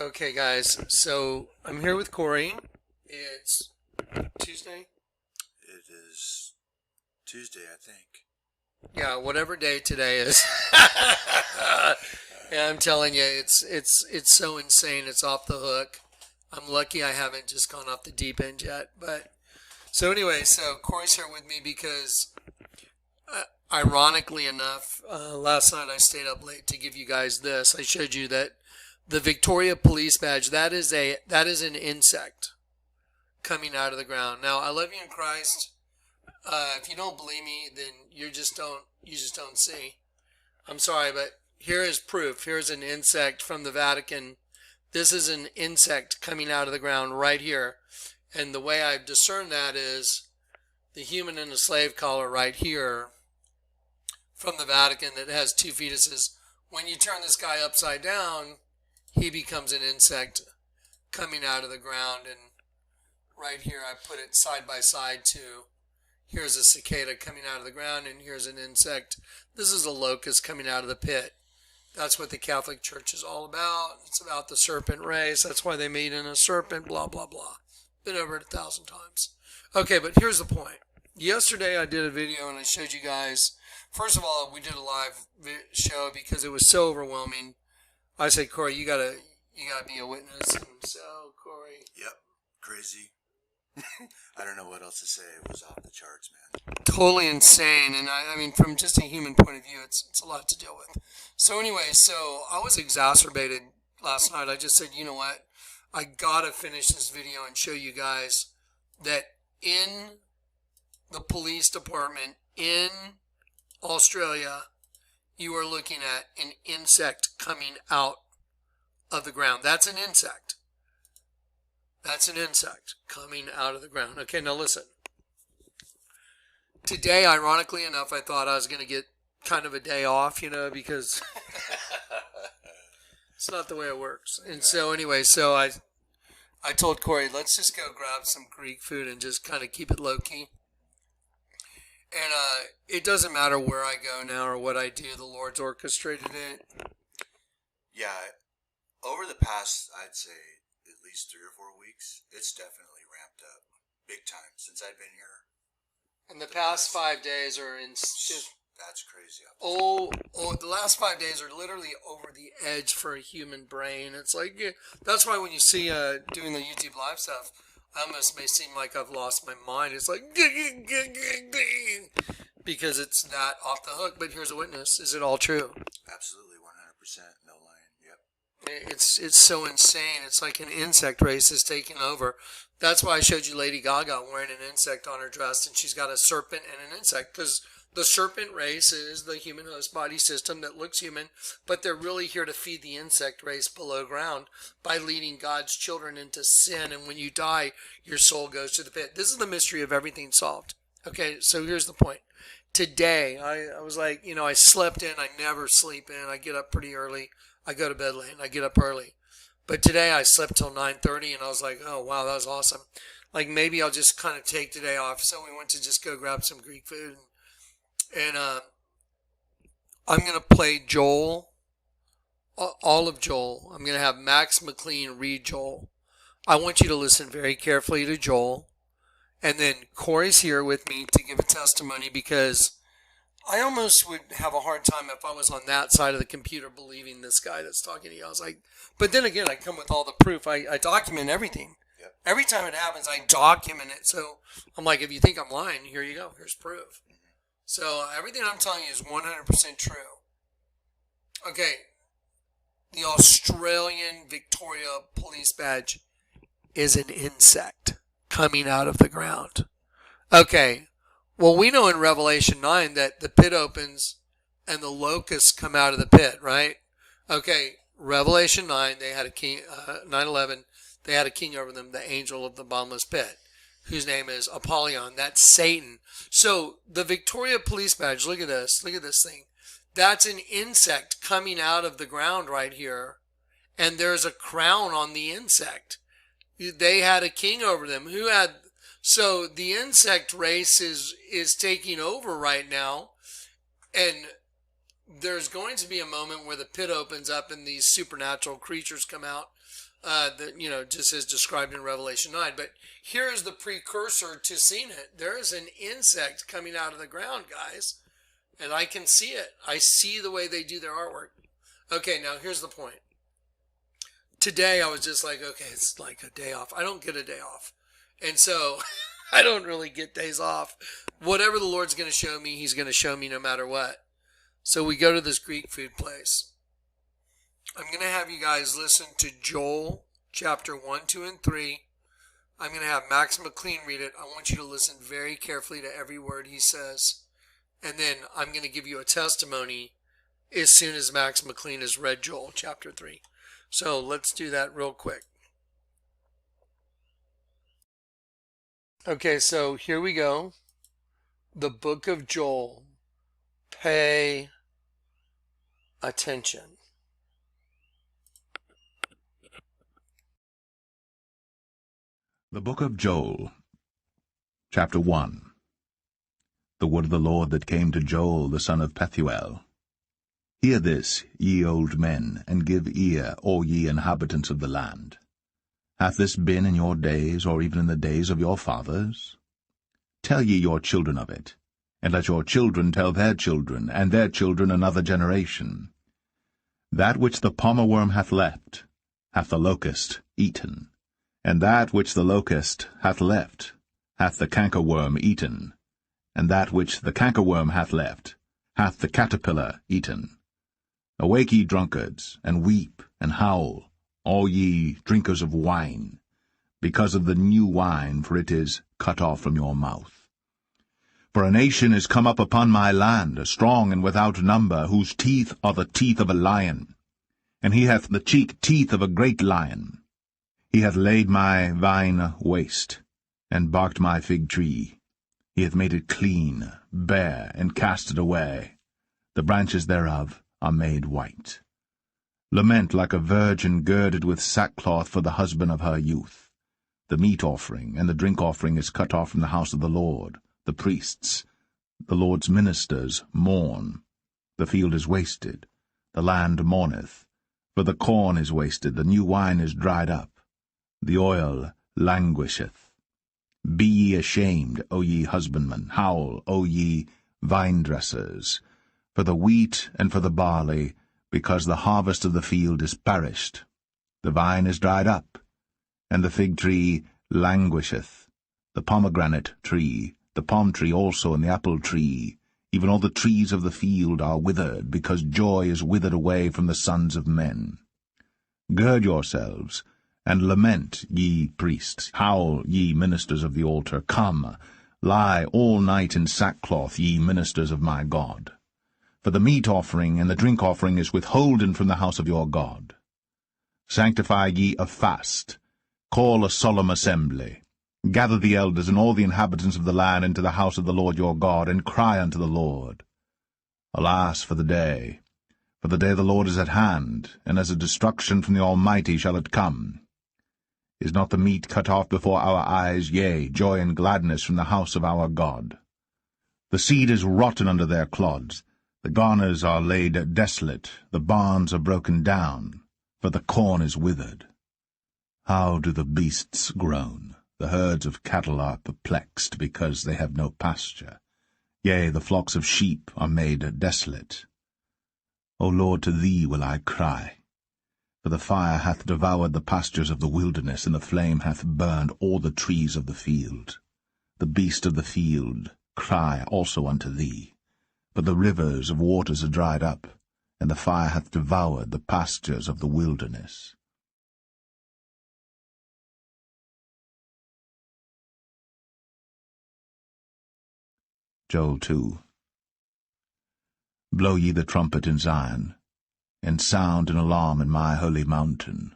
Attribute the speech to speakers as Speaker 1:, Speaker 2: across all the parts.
Speaker 1: Okay, guys, so I'm here with Cory. It's Tuesday?
Speaker 2: It is Tuesday, I think.
Speaker 1: Yeah, whatever day today is. Yeah, I'm telling you, it's so insane. It's off the hook. I'm lucky I haven't just gone off the deep end yet. But so anyway, so Cory's here with me because, ironically enough, last night I stayed up late to give you guys this. I showed you that the Victoria Police Badge. That is an insect coming out of the ground. Now, I love you in Christ. If you don't believe me, then you just don't see. I'm sorry, but here is proof. Here's an insect from the Vatican. This is an insect coming out of the ground right here. And the way I've discerned that is the human in the slave collar right here from the Vatican that has two fetuses. When you turn this guy upside down, he becomes an insect coming out of the ground. And right here I put it side by side to, here's a cicada coming out of the ground, and here's an insect. This is a locust coming out of the pit. That's what the Catholic Church is all about. It's about the serpent race. That's why they made in a serpent, blah, blah, blah. Been over it 1,000 times. Okay, but here's the point. Yesterday I did a video and I showed you guys, first of all, we did a live show because it was so overwhelming. I said, Cory, you gotta be a witness. And so, Cory.
Speaker 2: Yep, crazy. I don't know what else to say. It was off the charts, man.
Speaker 1: Totally insane. And I mean, from just a human point of view, it's a lot to deal with. So anyway, so I was exacerbated last night. I just said, you know what? I gotta finish this video and show you guys that in the police department in Australia, you are looking at an insect coming out of the ground. That's an insect. That's an insect coming out of the ground. Okay, now listen. Today, ironically enough, I thought I was going to get kind of a day off, because it's not the way it works. And so anyway, so I told Cory, let's just go grab some Greek food and just kind of keep it low-key. And it doesn't matter where I go now or what I do. The Lord's orchestrated it.
Speaker 2: Yeah, over the past, I'd say, at least 3 or 4 weeks, it's definitely ramped up big time since I've been here.
Speaker 1: And the past 5 days are just...
Speaker 2: That's crazy.
Speaker 1: The last 5 days are literally over the edge for a human brain. It's like, that's why when you see doing the YouTube live stuff, I almost may seem like I've lost my mind. It's like, because it's that off the hook. But here's a witness. Is it all true?
Speaker 2: Absolutely, 100%. No lying. Yep.
Speaker 1: It's so insane. It's like an insect race is taking over. That's why I showed you Lady Gaga wearing an insect on her dress, and she's got a serpent and an insect, because the serpent race is the human host body system that looks human, but they're really here to feed the insect race below ground by leading God's children into sin. And when you die, your soul goes to the pit. This is the mystery of everything solved. Okay, so here's the point. Today, I was like, I slept in. I never sleep in. I get up pretty early. I go to bed late and I get up early. But today I slept till 9:30 and I was like, oh, wow, that was awesome. Like maybe I'll just kind of take today off. So we went to just go grab some Greek food. And I'm going to play Joel, all of Joel. I'm going to have Max McLean read Joel. I want you to listen very carefully to Joel. And then Cory's here with me to give a testimony, because I almost would have a hard time if I was on that side of the computer believing this guy that's talking to you. I was like, but then again, I come with all the proof. I document everything.
Speaker 2: Yep.
Speaker 1: Every time it happens, I document it. So I'm like, if you think I'm lying, here you go. Here's proof. So everything I'm telling you is 100% true. Okay, the Australian Victoria Police Badge is an insect coming out of the ground. Okay, well, we know in Revelation 9 that the pit opens and the locusts come out of the pit, right? Okay, Revelation 9, they had a king, 9/11, they had a king over them, the angel of the bottomless pit, whose name is Apollyon. That's Satan. So the Victoria Police Badge, look at this thing. That's an insect coming out of the ground right here. And there's a crown on the insect. They had a king over them. So the insect race is taking over right now. And there's going to be a moment where the pit opens up and these supernatural creatures come out. just as described in Revelation 9. But here is the precursor to seeing it. There is an insect coming out of the ground, guys, and I can see it. I see the way they do their artwork. Okay, now here's the point. Today I was just like, okay, it's like a day off. I don't get a day off. And so I don't really get days off. Whatever the Lord's going to show me, he's going to show me no matter what. So we go to this Greek food place. I'm going to have you guys listen to Joel chapter 1, 2, and 3. I'm going to have Max McLean read it. I want you to listen very carefully to every word he says. And then I'm going to give you a testimony as soon as Max McLean has read Joel chapter 3. So let's do that real quick. Okay, so here we go. The book of Joel. Pay attention.
Speaker 3: The book of Joel, chapter 1. The word of the Lord that came to Joel the son of Pethuel. Hear this, ye old men, and give ear, all ye inhabitants of the land. Hath this been in your days, or even in the days of your fathers? Tell ye your children of it, and let your children tell their children, and their children another generation. That which the palmerworm hath left, hath the locust eaten, and that which the locust hath left, hath the cankerworm eaten, and that which the cankerworm hath left, hath the caterpillar eaten. Awake, ye drunkards, and weep, and howl, all ye drinkers of wine, because of the new wine, for it is cut off from your mouth. For a nation is come up upon my land, strong and without number, whose teeth are the teeth of a lion, and he hath the cheek teeth of a great lion. He hath laid my vine waste, and barked my fig tree. He hath made it clean, bare, and cast it away. The branches thereof are made white. Lament like a virgin girded with sackcloth for the husband of her youth. The meat offering and the drink offering is cut off from the house of the Lord. The priests, the Lord's ministers, mourn. The field is wasted, the land mourneth. For the corn is wasted, the new wine is dried up, the oil languisheth. Be ye ashamed, O ye husbandmen, howl, O ye vine-dressers, for the wheat and for the barley, because the harvest of the field is perished. The vine is dried up, and the fig tree languisheth, the pomegranate tree, the palm tree also, and the apple tree, even all the trees of the field are withered, because joy is withered away from the sons of men. Gird yourselves, and lament, ye priests, howl, ye ministers of the altar, come, lie all night in sackcloth, ye ministers of my God. For the meat offering and the drink offering is withholden from the house of your God. Sanctify ye a fast, call a solemn assembly, gather the elders and all the inhabitants of the land into the house of the Lord your God, and cry unto the Lord. Alas for the day of the Lord is at hand, and as a destruction from the Almighty shall it come. Is not the meat cut off before our eyes, yea, joy and gladness from the house of our God? The seed is rotten under their clods, the garners are laid desolate, the barns are broken down, for the corn is withered. How do the beasts groan? The herds of cattle are perplexed, because they have no pasture. Yea, the flocks of sheep are made desolate. O Lord, to thee will I cry. For the fire hath devoured the pastures of the wilderness, and the flame hath burned all the trees of the field. The beast of the field cry also unto thee. For the rivers of waters are dried up, and the fire hath devoured the pastures of the wilderness. Joel 2. Blow ye the trumpet in Zion, and sound an alarm in my holy mountain.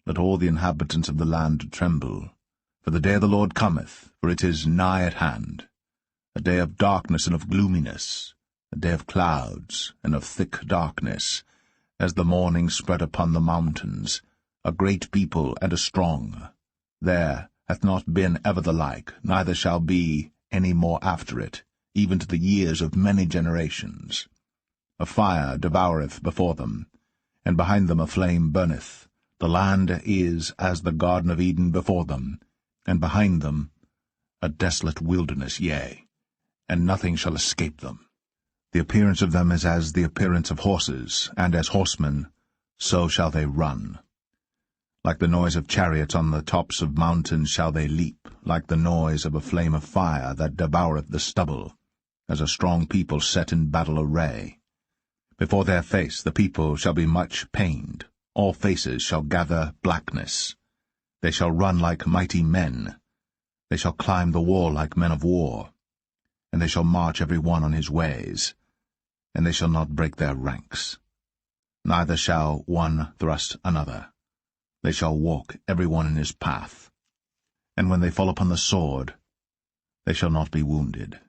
Speaker 3: Let all the inhabitants of the land tremble, for the day of the Lord cometh, for it is nigh at hand, a day of darkness and of gloominess, a day of clouds and of thick darkness, as the morning spread upon the mountains, a great people and a strong. There hath not been ever the like, neither shall be any more after it, even to the years of many generations. A fire devoureth before them, and behind them a flame burneth. The land is as the Garden of Eden before them, and behind them a desolate wilderness, yea, and nothing shall escape them. The appearance of them is as the appearance of horses, and as horsemen, so shall they run. Like the noise of chariots on the tops of mountains shall they leap, like the noise of a flame of fire that devoureth the stubble, as a strong people set in battle array. Before their face the people shall be much pained, all faces shall gather blackness. They shall run like mighty men, they shall climb the wall like men of war, and they shall march every one on his ways, and they shall not break their ranks. Neither shall one thrust another. They shall walk every one in his path. And when they fall upon the sword, they shall not be wounded.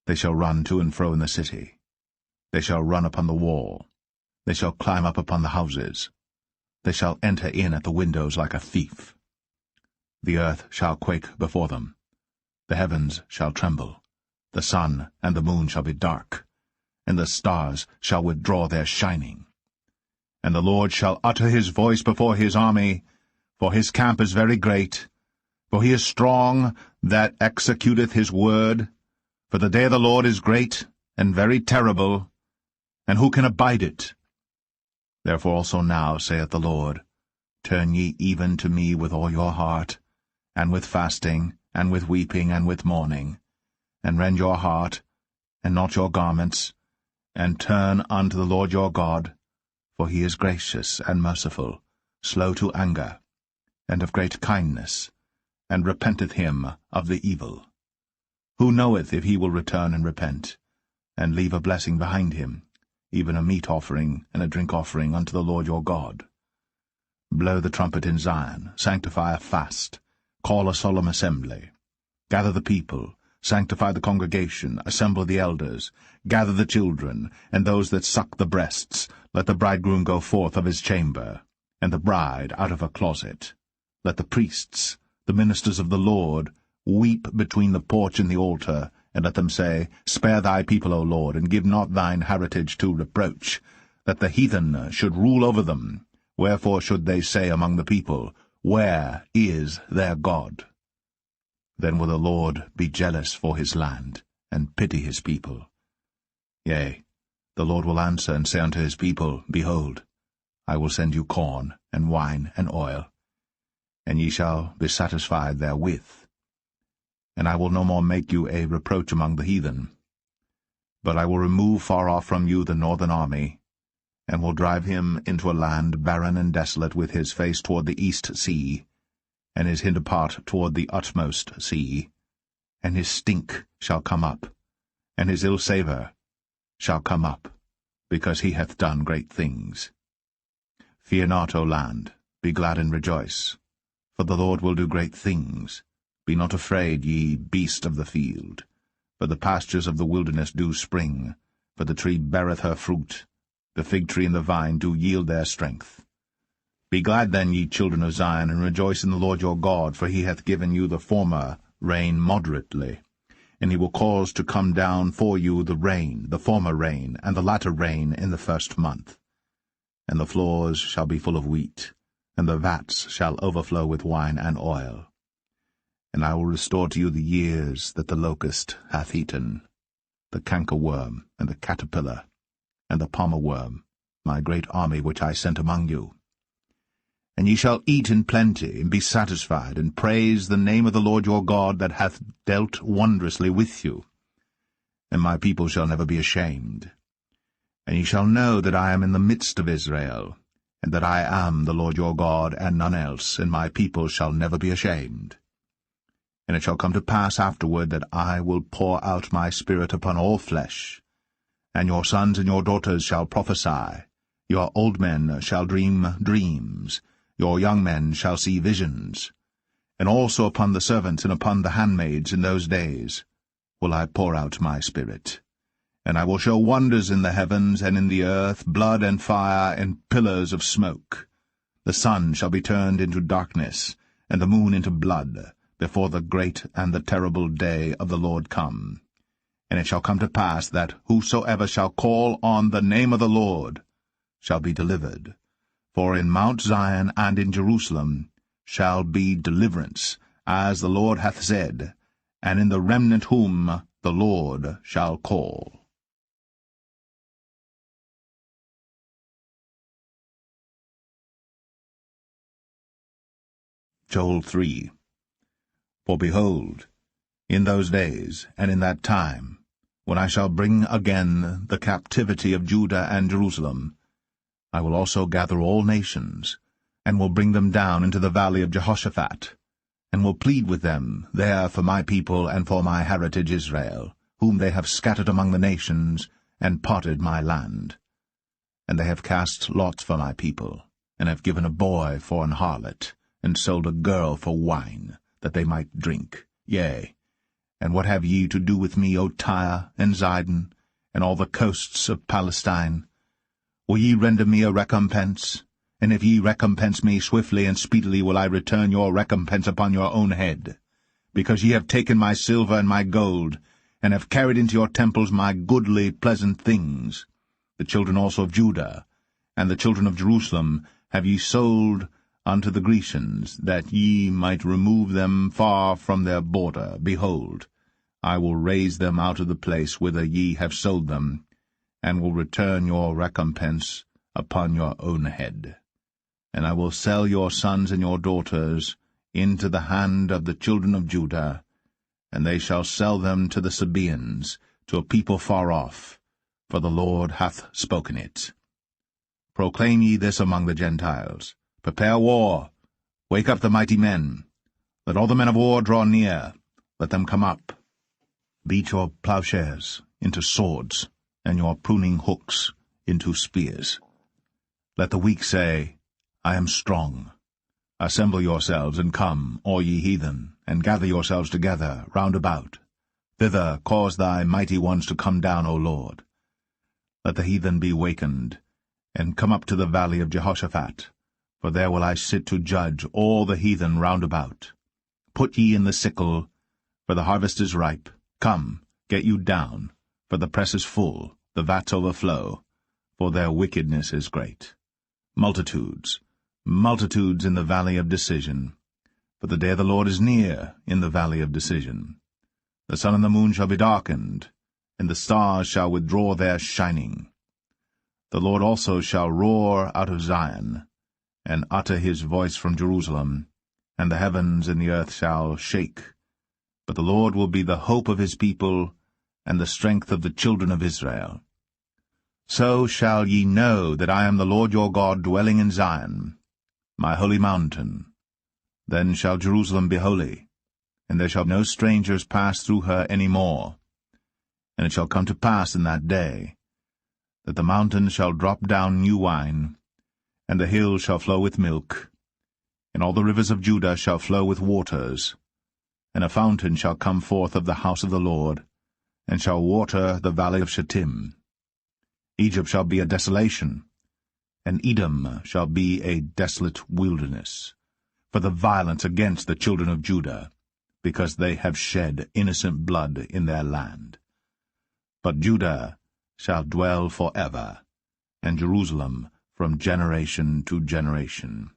Speaker 3: They shall run to and fro in the city. They shall run upon the wall. They shall climb up upon the houses. They shall enter in at the windows like a thief. The earth shall quake before them. The heavens shall tremble. The sun and the moon shall be dark, and the stars shall withdraw their shining. And the Lord shall utter his voice before his army, for his camp is very great, for he is strong that executeth his word. For the day of the Lord is great and very terrible, and who can abide it? Therefore also now, saith the Lord, turn ye even to me with all your heart, and with fasting, and with weeping, and with mourning, and rend your heart, and not your garments, and turn unto the Lord your God, for he is gracious and merciful, slow to anger, and of great kindness, and repenteth him of the evil. Who knoweth if he will return and repent, and leave a blessing behind him, even a meat offering and a drink offering unto the Lord your God? Blow the trumpet in Zion, sanctify a fast, call a solemn assembly. Gather the people, sanctify the congregation, assemble the elders, gather the children, and those that suck the breasts. Let the bridegroom go forth of his chamber, and the bride out of her closet. Let the priests, the ministers of the Lord, weep between the porch and the altar, and let them say, Spare thy people, O Lord, and give not thine heritage to reproach, that the heathen should rule over them. Wherefore should they say among the people, Where is their God? Then will the Lord be jealous for his land, and pity his people. Yea, the Lord will answer and say unto his people, Behold, I will send you corn, and wine, and oil, and ye shall be satisfied therewith. And I will no more make you a reproach among the heathen. But I will remove far off from you the northern army, and will drive him into a land barren and desolate, with his face toward the east sea, and his hinder part toward the utmost sea. And his stink shall come up, and his ill savour shall come up, because he hath done great things. Fear not, O land, be glad and rejoice, for the Lord will do great things. Be not afraid, ye beast of the field, for the pastures of the wilderness do spring, for the tree beareth her fruit, the fig tree and the vine do yield their strength. Be glad then, ye children of Zion, and rejoice in the Lord your God, for he hath given you the former rain moderately. And he will cause to come down for you the rain, the former rain, and the latter rain in the first month. And the floors shall be full of wheat, and the vats shall overflow with wine and oil. And I will restore to you the years that the locust hath eaten, the cankerworm, and the caterpillar, and the palmer worm, my great army which I sent among you. And ye shall eat in plenty, and be satisfied, and praise the name of the Lord your God, that hath dealt wondrously with you. And my people shall never be ashamed. And ye shall know that I am in the midst of Israel, and that I am the Lord your God, and none else, and my people shall never be ashamed. And it shall come to pass afterward that I will pour out my Spirit upon all flesh, and your sons and your daughters shall prophesy, your old men shall dream dreams, your young men shall see visions. And also upon the servants and upon the handmaids in those days will I pour out my Spirit. And I will show wonders in the heavens and in the earth, blood and fire and pillars of smoke. The sun shall be turned into darkness, and the moon into blood, before the great and the terrible day of the Lord come. And it shall come to pass that whosoever shall call on the name of the Lord shall be delivered. For in Mount Zion and in Jerusalem shall be deliverance, as the Lord hath said, and in the remnant whom the Lord shall call. Joel 3. For behold, in those days, and in that time, when I shall bring again the captivity of Judah and Jerusalem, I will also gather all nations, and will bring them down into the valley of Jehoshaphat, and will plead with them there for my people and for my heritage Israel, whom they have scattered among the nations, and parted my land. And they have cast lots for my people, and have given a boy for an harlot, and sold a girl for wine, that they might drink. Yea, and what have ye to do with me, O Tyre and Zidon, and all the coasts of Palestine? Will ye render me a recompense? And if ye recompense me swiftly and speedily, will I return your recompense upon your own head. Because ye have taken my silver and my gold, and have carried into your temples my goodly pleasant things. The children also of Judah, and the children of Jerusalem, have ye sold unto the Grecians, that ye might remove them far from their border. Behold, I will raise them out of the place whither ye have sold them, and will return your recompense upon your own head. And I will sell your sons and your daughters into the hand of the children of Judah, and they shall sell them to the Sabaeans, to a people far off, for the Lord hath spoken it. Proclaim ye this among the Gentiles. Prepare war. Wake up the mighty men. Let all the men of war draw near. Let them come up. Beat your plowshares into swords, and your pruning hooks into spears. Let the weak say, I am strong. Assemble yourselves, and come, all ye heathen, and gather yourselves together round about. Thither cause thy mighty ones to come down, O Lord. Let the heathen be wakened, and come up to the valley of Jehoshaphat, for there will I sit to judge all the heathen round about. Put ye in the sickle, for the harvest is ripe. Come, get you down, for the press is full, the vats overflow, for their wickedness is great. Multitudes, multitudes in the valley of decision, for the day of the Lord is near in the valley of decision. The sun and the moon shall be darkened, and the stars shall withdraw their shining. The Lord also shall roar out of Zion, and utter his voice from Jerusalem, and the heavens and the earth shall shake. But the Lord will be the hope of his people, and the strength of the children of Israel. So shall ye know that I am the Lord your God, dwelling in Zion, my holy mountain. Then shall Jerusalem be holy, and there shall no strangers pass through her any more. And it shall come to pass in that day, that the mountains shall drop down new wine, and the hills shall flow with milk, and all the rivers of Judah shall flow with waters, and a fountain shall come forth of the house of the Lord, and shall water the valley of Shittim. Egypt shall be a desolation, and Edom shall be a desolate wilderness, for the violence against the children of Judah, because they have shed innocent blood in their land. But Judah shall dwell forever, and Jerusalem from generation to generation.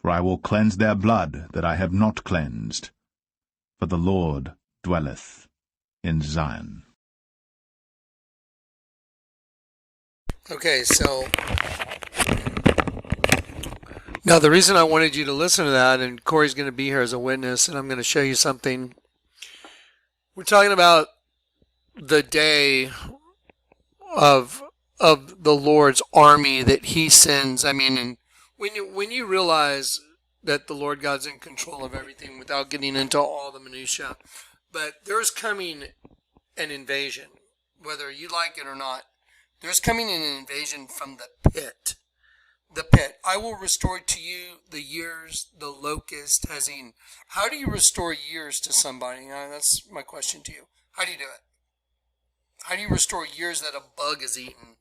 Speaker 3: For I will cleanse their blood that I have not cleansed, for the Lord dwelleth in Zion.
Speaker 1: Okay, so now the reason I wanted you to listen to that, and Cory's going to be here as a witness, and I'm going to show you something. We're talking about the day of the Lord's army that he sends. I mean, and when you realize that the Lord God's in control of everything, without getting into all the minutia, but there's coming an invasion, whether you like it or not. There's coming an invasion from the pit. The pit. I will restore to you the years the locust has eaten. How do you restore years to somebody? That's my question to you. How do you do it? How do you restore years that a bug has eaten?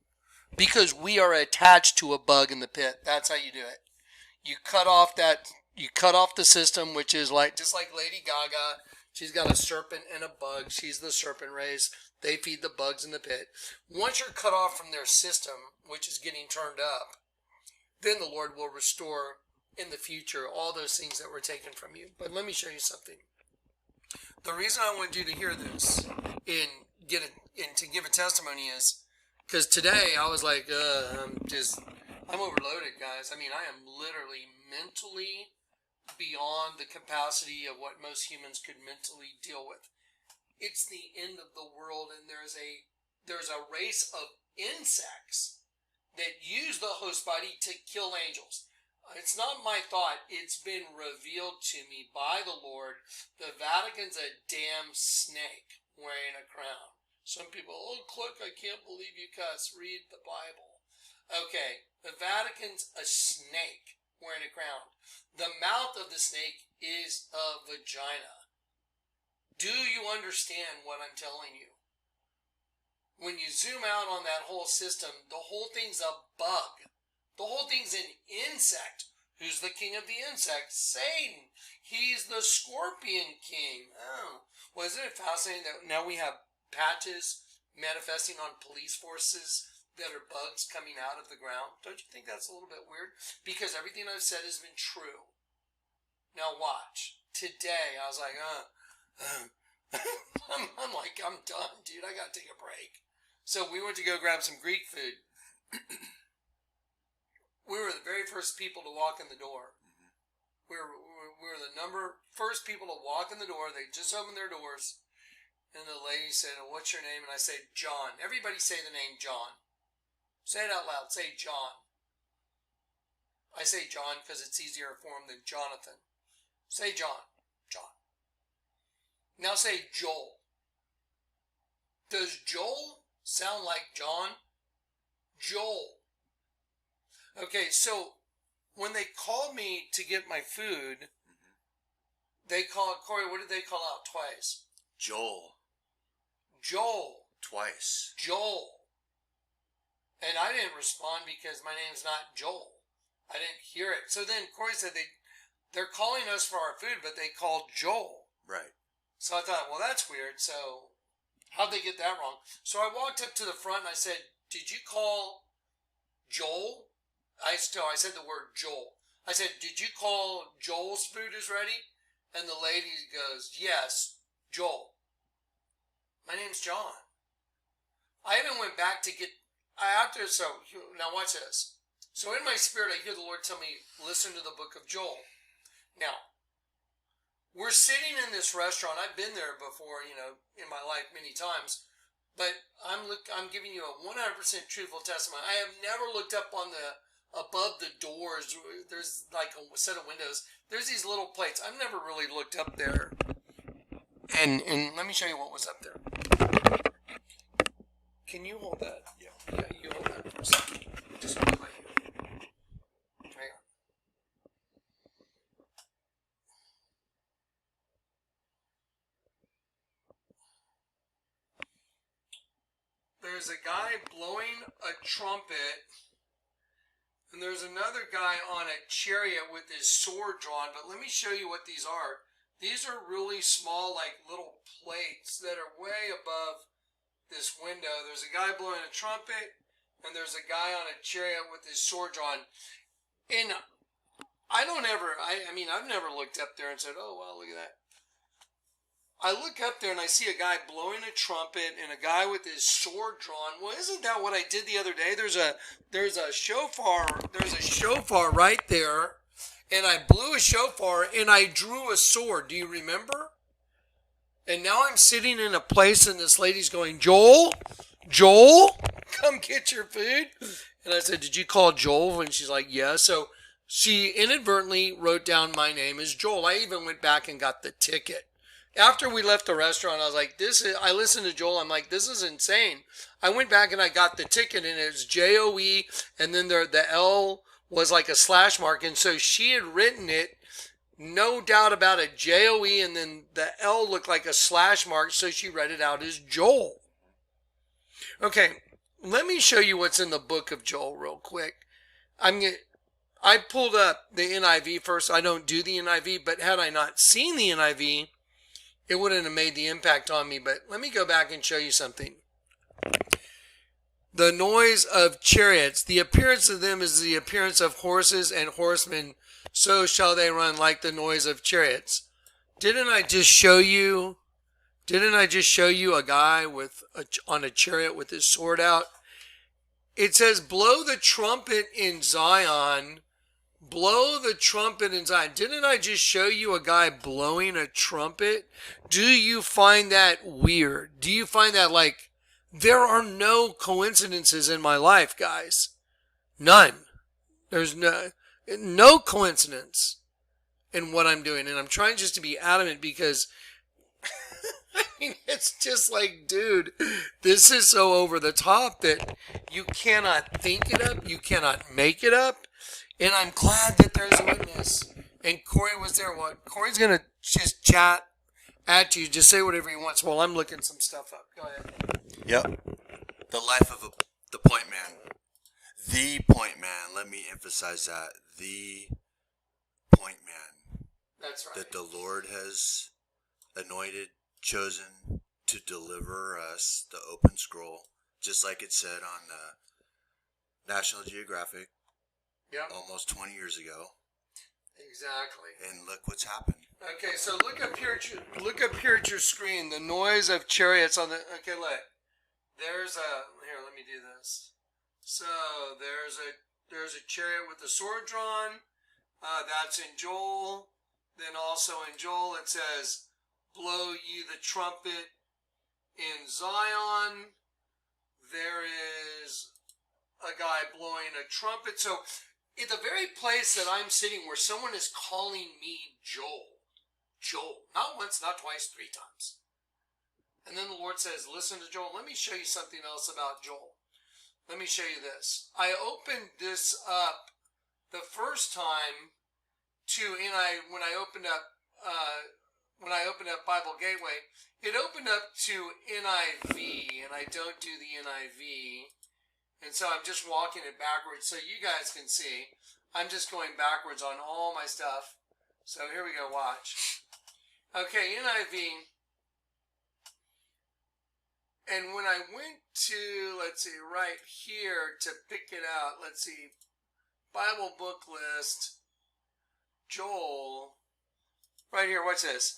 Speaker 1: Because we are attached to a bug in the pit. That's how you do it. You cut off the system, which is like, just like Lady Gaga. She's got a serpent and a bug. She's the serpent race. They feed the bugs in the pit. Once you're cut off from their system, which is getting turned up, then the Lord will restore in the future all those things that were taken from you. But let me show you something. The reason I wanted you to hear this and to give a testimony is because today I was like, I'm overloaded, guys. I mean, I am literally mentally beyond the capacity of what most humans could mentally deal with. It's the end of the world, and there's a race of insects that use the host body to kill angels. It's not my thought. It's been revealed to me by the Lord. The Vatican's a damn snake wearing a crown. Some people, oh, Kleck, I can't believe you cuss. Read the Bible. Okay, the Vatican's a snake wearing a crown. The mouth of the snake is a vagina. Do you understand what I'm telling you? When you zoom out on that whole system, the whole thing's a bug. The whole thing's an insect. Who's the king of the insects? Satan. He's the scorpion king. Oh, well, isn't it fascinating that now we have patches manifesting on police forces that are bugs coming out of the ground? Don't you think that's a little bit weird? Because everything I've said has been true. Now watch. Today, I was like, I'm done, dude. I got to take a break. So we went to go grab some Greek food. We were the very first people to walk in the door. We were the first people to walk in the door. They just opened their doors. And the lady said, oh, what's your name? And I said, John. Everybody say the name John. Say it out loud. Say John. I say John because it's easier for him than Jonathan. Say John. John. Now say Joel. Does Joel sound like John? Joel. Okay, so when they called me to get my food, they called, Cory, what did they call out twice?
Speaker 2: Joel.
Speaker 1: Joel.
Speaker 2: Twice.
Speaker 1: Joel. And I didn't respond because my name's not Joel. I didn't hear it. So then Cory said they're calling us for our food, but they called Joel.
Speaker 2: Right.
Speaker 1: So I thought, well, that's weird. So how'd they get that wrong? So I walked up to the front and I said, did you call Joel? I said the word Joel. I said, did you call Joel's food is ready? And the lady goes, yes, Joel. My name's John. I even went back to get, now watch this. So in my spirit, I hear the Lord tell me, listen to the book of Joel. Now, we're sitting in this restaurant. I've been there before, in my life many times. But I'm giving you a 100% truthful testimony. I have never looked up on above the doors. There's like a set of windows. There's these little plates. I've never really looked up there. And let me show you what was up there. Can you hold that? Yeah, you hold that for a second. Just hold it by you. Hang on. There's a guy blowing a trumpet, and there's another guy on a chariot with his sword drawn. But let me show you what these are. These are really small, like little plates that are way above this window. There's a guy blowing a trumpet, and there's a guy on a chariot with his sword drawn. And I've never looked up there and said, oh, wow, look at that. I look up there and I see a guy blowing a trumpet and a guy with his sword drawn. Well, isn't that what I did the other day? There's a shofar right there, and I blew a shofar and I drew a sword. Do you remember? And now I'm sitting in a place and this lady's going, Joel, come get your food. And I said, did you call Joel? And she's like, yeah. So she inadvertently wrote down my name as Joel. I even went back and got the ticket. After we left the restaurant, I was like, I listened to Joel. I'm like, this is insane. I went back and I got the ticket, and it was J-O-E, and then the L was like a slash mark. And so she had written it, no doubt about it, J-O-E, and then the L looked like a slash mark, so she read it out as Joel. Okay, let me show you what's in the book of Joel real quick. I pulled up the NIV first. I don't do the NIV, but had I not seen the NIV, it wouldn't have made the impact on me. But let me go back and show you something. The noise of chariots. The appearance of them is the appearance of horses and horsemen. So shall they run like the noise of chariots. Didn't I just show you a guy on a chariot with his sword out? It says, blow the trumpet in Zion. Blow the trumpet in Zion. Didn't I just show you a guy blowing a trumpet? Do you find that weird? Do you find that like, there are no coincidences in my life, guys? None. There's no coincidence in what I'm doing. And I'm trying just to be adamant because I mean, it's just like, dude, this is so over the top that you cannot think it up. You cannot make it up. And I'm glad that there's a witness. And Cory was there. Well, Cory's going to just chat at you. Just say whatever he wants while I'm looking some stuff up. Go ahead.
Speaker 2: Yep. The life of the point man. The point man. Let me emphasize that. The point man.
Speaker 1: That's right.
Speaker 2: That the Lord has anointed, chosen to deliver us the open scroll, just like it said on National Geographic.
Speaker 1: Yep.
Speaker 2: Almost 20 years ago.
Speaker 1: Exactly.
Speaker 2: And look what's happened.
Speaker 1: Okay, so look up here at your screen. The noise of chariots on the. Okay, look. There's a. Here, let me do this. So there's a chariot with the sword drawn. That's in Joel. Then also in Joel it says, "Blow ye the trumpet in Zion." There is a guy blowing a trumpet. So, in the very place that I'm sitting where someone is calling me Joel, not once, not twice, 3 times. And then the Lord says, listen to Joel. Let me show you something else about Joel. Let me show you this. I opened this up the first time when I opened up Bible Gateway, it opened up to NIV, and I don't do the NIV. And so I'm just walking it backwards so you guys can see. I'm just going backwards on all my stuff. So here we go, watch. Okay, NIV. And when I went to, let's see, right here to pick it out, let's see, Bible book list, Joel, right here, what's this?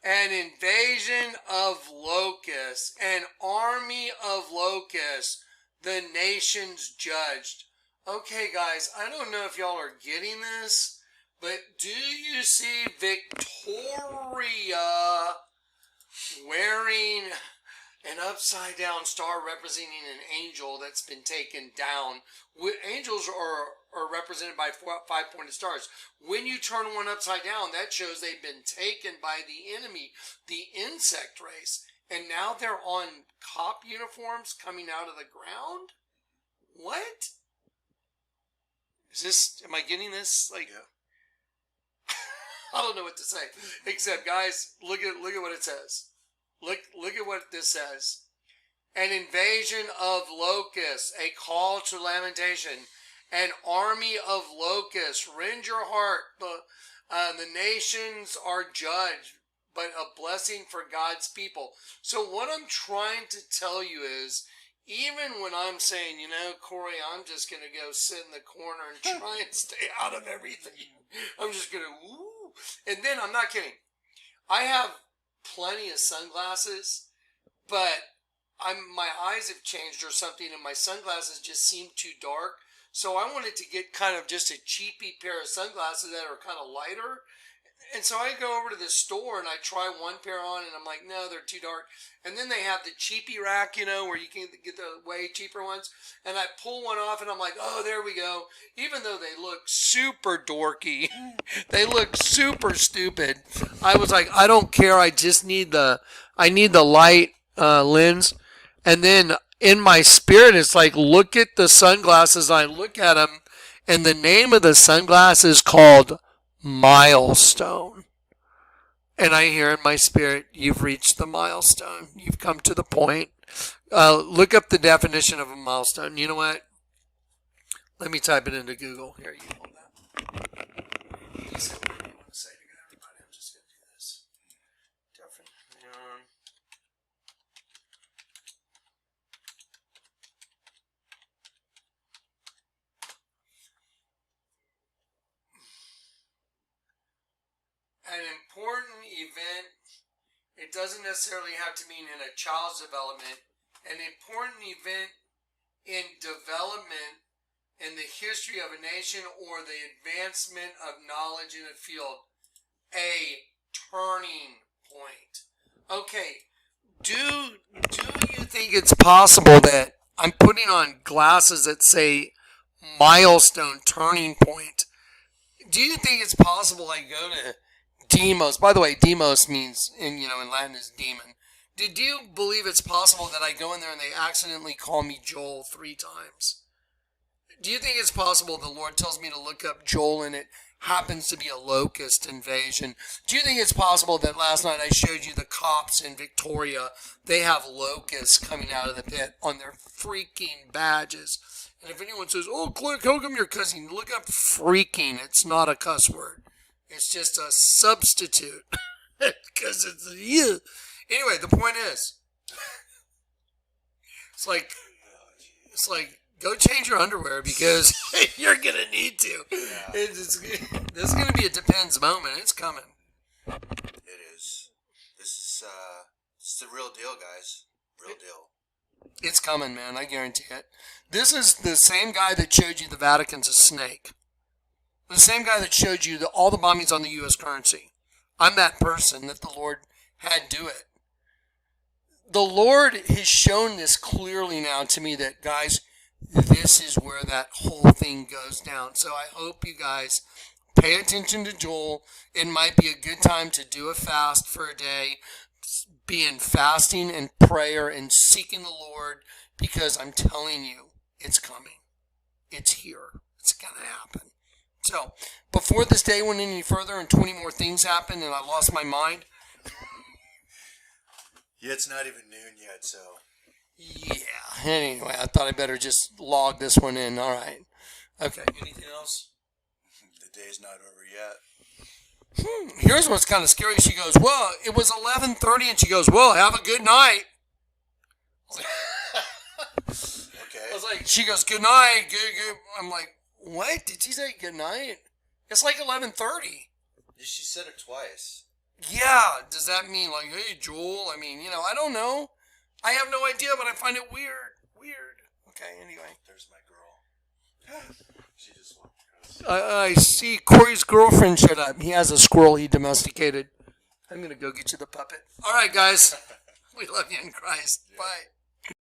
Speaker 1: An invasion of locusts, an army of locusts, the nations judged. Okay, guys, I don't know if y'all are getting this, but do you see Victoria wearing an upside down star representing an angel that's been taken down? Angels are represented by 5-pointed stars. When you turn one upside down, that shows they've been taken by the enemy, the insect race. And now they're on cop uniforms coming out of the ground? What? Am I getting this? Like,
Speaker 2: yeah.
Speaker 1: I don't know what to say. Except, guys, look at what it says. Look at what this says. An invasion of locusts, a call to lamentation, an army of locusts, rend your heart. The nations are judged, but a blessing for God's people. So what I'm trying to tell you is, even when I'm saying, Cory, I'm just going to go sit in the corner and try and stay out of everything. I'm just going to, woo. And then, I'm not kidding. I have plenty of sunglasses, but my eyes have changed or something, and my sunglasses just seem too dark. So I wanted to get kind of just a cheapy pair of sunglasses that are kind of lighter. And so I go over to the store and I try one pair on and I'm like, no, they're too dark. And then they have the cheapy rack, where you can get the way cheaper ones. And I pull one off and I'm like, oh, there we go. Even though they look super dorky, they look super stupid. I was like, I don't care. I just need the light lens. And then in my spirit, it's like, look at the sunglasses. I look at them and the name of the sunglasses is called Milestone. And I hear in my spirit, you've reached the milestone. You've come to the point. Look up the definition of a milestone. You know what? Let me type it into Google. Here, you hold that. You said what you want to say to everybody. I'm just going to do this. Definition. an important event, it doesn't necessarily have to mean in a child's development, an important event in development in the history of a nation or the advancement of knowledge in a field. A turning point. Okay, do you think it's possible that I'm putting on glasses that say milestone turning point? Do you think it's possible I go to Demos? By the way, Demos means in Latin is demon. Did you believe it's possible that I go in there and they accidentally call me Joel 3 times? Do you think it's possible the Lord tells me to look up Joel and it happens to be a locust invasion? Do you think it's possible that last night I showed you the cops in Victoria, they have locusts coming out of the pit on their freaking badges? And if anyone says, oh, Kleck, how come you're cussing? Look up freaking. It's not a cuss word. It's just a substitute. Because it's you. Anyway, the point is, it's like, go change your underwear because you're going to need to.
Speaker 2: Yeah.
Speaker 1: This is going to be a depends moment. It's coming.
Speaker 2: It is. This is the real deal, guys. Real deal.
Speaker 1: It's coming, man. I guarantee it. This is the same guy that showed you the Vatican's a snake. The same guy that showed you all the bombings on the U.S. currency. I'm that person that the Lord had do it. The Lord has shown this clearly now to me that, guys, this is where that whole thing goes down. So I hope you guys pay attention to Joel. It might be a good time to do a fast for a day. Be in fasting and prayer and seeking the Lord, because I'm telling you, it's coming. It's here. It's going to happen. So, before this day went any further and 20 more things happened and I lost my mind.
Speaker 2: Yeah, it's not even noon yet, so.
Speaker 1: Yeah. Anyway, I thought I better just log this one in. All right. Okay. Anything else?
Speaker 2: The day's not over yet.
Speaker 1: Here's what's kind of scary. She goes, well, it was 11:30, and she goes, well, have a good night.
Speaker 2: Okay.
Speaker 1: I was like, she goes, good night. Good. I'm like, what? Did she say good night? It's like 11:30.
Speaker 2: She said it twice.
Speaker 1: Yeah. Does that mean like, hey, Joel? I mean, I don't know. I have no idea, but I find it weird. Okay, anyway.
Speaker 2: There's my girl. She just walked across.
Speaker 1: I see Cory's girlfriend showed up. He has a squirrel he domesticated. I'm going to go get you the puppet. All right, guys. We love you in Christ. Yeah. Bye.